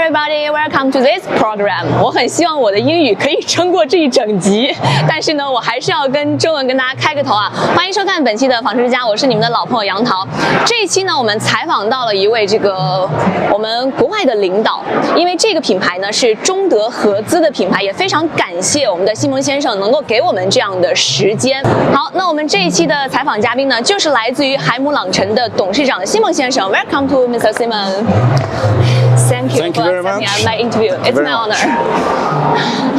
everybody, welcome to this program. 我很希望我的英语可以撑过这一整集，但是呢，我还是要跟中文跟大家开个头啊！欢迎收看本期的房车之家，我是你们的老朋友杨桃。这一期呢，我们采访到了一位我们国外的领导，因为这个品牌呢是中德合资的品牌，也非常感谢我们的西蒙先生能够给我们这样的时间。好，那我们这一期的采访嘉宾呢，就是来自于海姆朗宸的董事长西蒙先生。Welcome to Mr. Simon。Thank you for accepting my interview. It's my honor.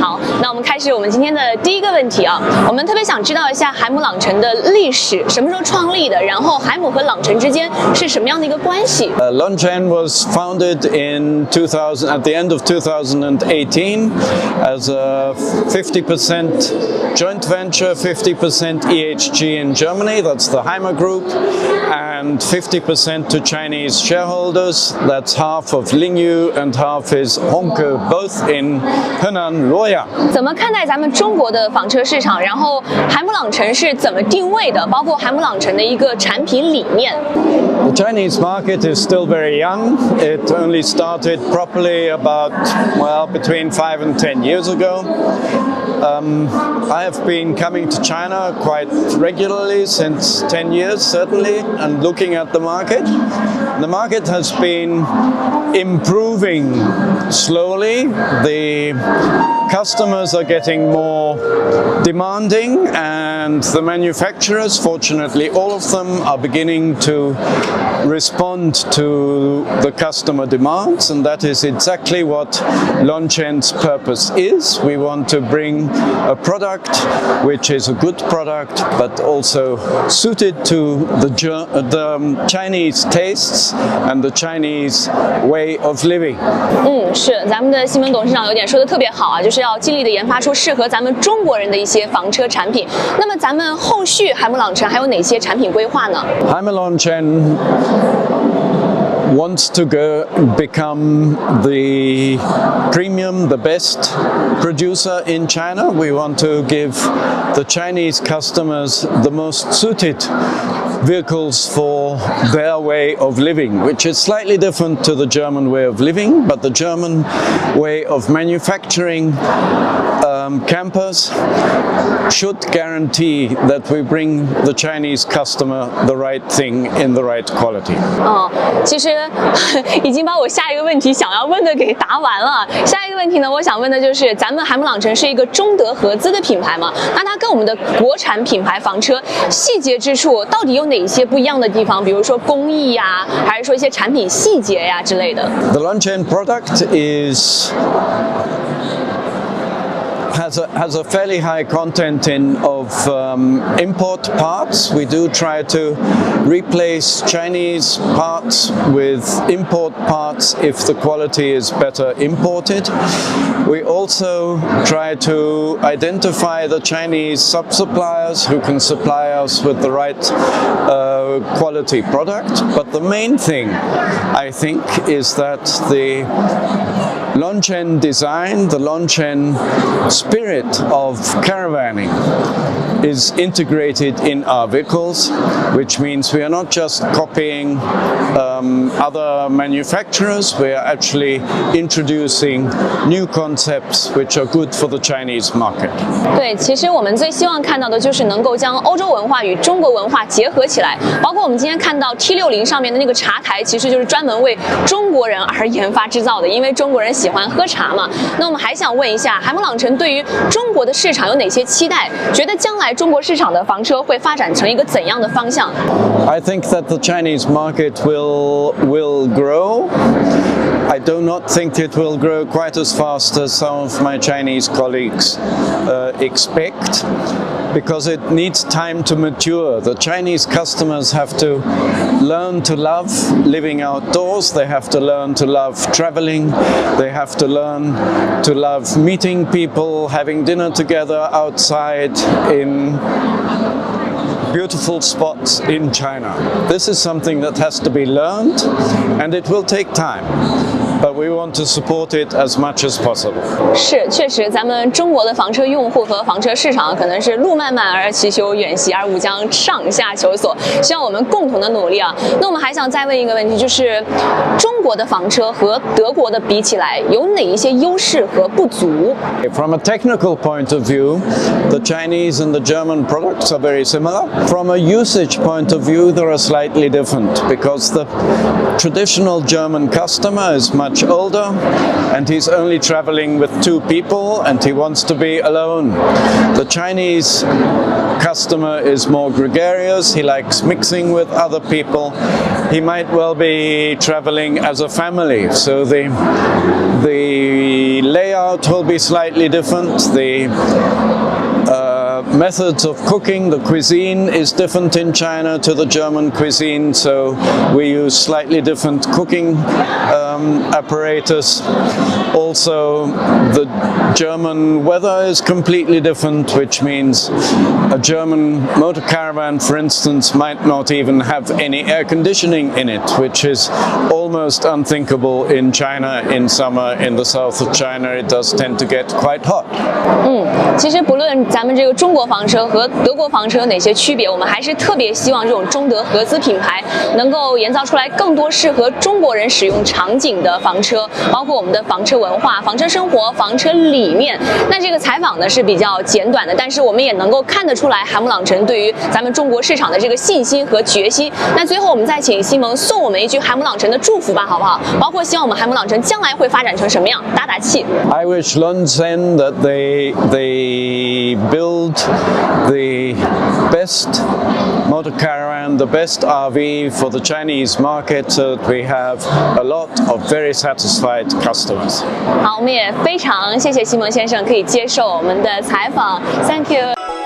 好，那我们开始我们今天的第一个问题啊。我们特别想知道一下海姆朗宸的历史，什么时候创立的？然后海姆和朗宸之间是什么样的一个关系Longchen was founded in 2000 at the end of 2018 as a 50% joint venture, 50% EHG in Germany. That's the Heimer Group, and 50% to Chinese shareholders. That's half of Lingyu and half is Honke, both in Henan, Luoyang. 怎么看待咱们中国的房车市场？然后海姆朗宸是怎么定位的？包括海姆朗宸的一个产品理念。The Chinese market is still very young. It only started properly about, between 5 and 10 years ago. I have been coming to China quite regularly since 10 years, certainly, and looking at the market. The market has been improving slowly. The customers are getting more demanding, and the manufacturers, fortunately all of them, are beginning to respond to the customer demands, and that is exactly what Longchen's purpose is. We want to bring a product which is a good product but also suited to the Chinese tastes and the Chinese way of living. 是咱们的西蒙董事长有点说的特别好啊，就是要尽力的研发出适合咱们中国人的一些房车产品。那么咱们后续海姆朗宸还有哪些产品规划呢？ Heimer Longchen wants to become the premium, the best producer in China. We want to give the Chinese customers the most suited vehicles for their way of living, which is slightly different to the German way of living, but the German way of manufacturing campers should guarantee that we bring the Chinese customer the right thing in the right quality. 其实已经把我下一个问题想要问的给答完了。下一个问题呢，我想问的就是咱们海姆朗宸是一个中德合资的品牌嘛？那它跟我们的国产品牌房车细节之处到底有哪一些不一样的地方？比如说工艺呀，还是说一些产品细节呀之类的 The Longchen product has a fairly high content of import parts. We do try to replace Chinese parts with import parts if the quality is better imported. We also try to identify the Chinese sub-suppliers who can supply us with the right quality product. But the main thing, I think, is that the Longchen design, the Longchen spirit of caravanning is integrated in our vehicles, which means we are not just copying other manufacturers, we are actually introducing new concepts which are good for the Chinese market. 对，其实我们最希望看到的就是能够将欧洲文化与中国文化结合起来，包括我们今天看到 T60 上面的那个茶台，其实就是专门为中国人而研发制造的，因为中国人喜欢喝茶嘛。那我们还想问一下，海姆朗宸对于中国的市场有哪些期待？觉得将来中国市场的房车会发展成一个怎样的方向？ I think that the Chinese market will grow. I do not think it will grow quite as fast as some of my Chinese colleagues expect, because it needs time to mature. The Chinese customers have to learn to love living outdoors, they have to learn to love traveling, they have to learn to love meeting people, having dinner together outside in beautiful spots in China. This is something that has to be learned, and it will take time. but we want to support it as much as possible. 是，确实，咱们中国的房车用户和房车市场可能是路漫漫而其修远兮，而吾将上下求索。希望我们共同的努力啊。那我们还想再问一个问题，就是中国的房车和德国的比起来，有哪一些优势和不足？ From a technical point of view, the Chinese and the German products are very similar. From a usage point of view, they are slightly different because the traditional German customer is much older and he's only traveling with 2 people and he wants to be alone. The Chinese customer is more gregarious, he likes mixing with other people. He might well be traveling as a family, so the layout will be slightly different. The methods of cooking, the cuisine is different in China to the German cuisine, so we use slightly different cooking apparatus. Also, the German weather is completely different, which means a German motor caravan, for instance, might not even have any air conditioning in it, which is almost unthinkable in China in summer. In the south of China, it does tend to get quite hot. 其实不论咱们这个中国房车和德国房车有哪些区别，我们还是特别希望这种中德合资品牌能够研造出来更多适合中国人使用场景的房车，包括我们的房车文化、房车生活、房车理念。那这个采访呢是比较简短的，但是我们也能够看得出来海姆朗宸对于咱们中国市场的这个信心和决心。那最后我们再请西蒙送我们一句海姆朗宸的祝福吧，好不好？包括希望我们海姆朗宸将来会发展成什么样，打打气。I wish Lonsen that they build the best motor caravan, the best RV for the Chinese market, so that we have a lot of very satisfied customers. 好，我们也非常谢谢西蒙先生可以接受我们的采访 ，Thank you。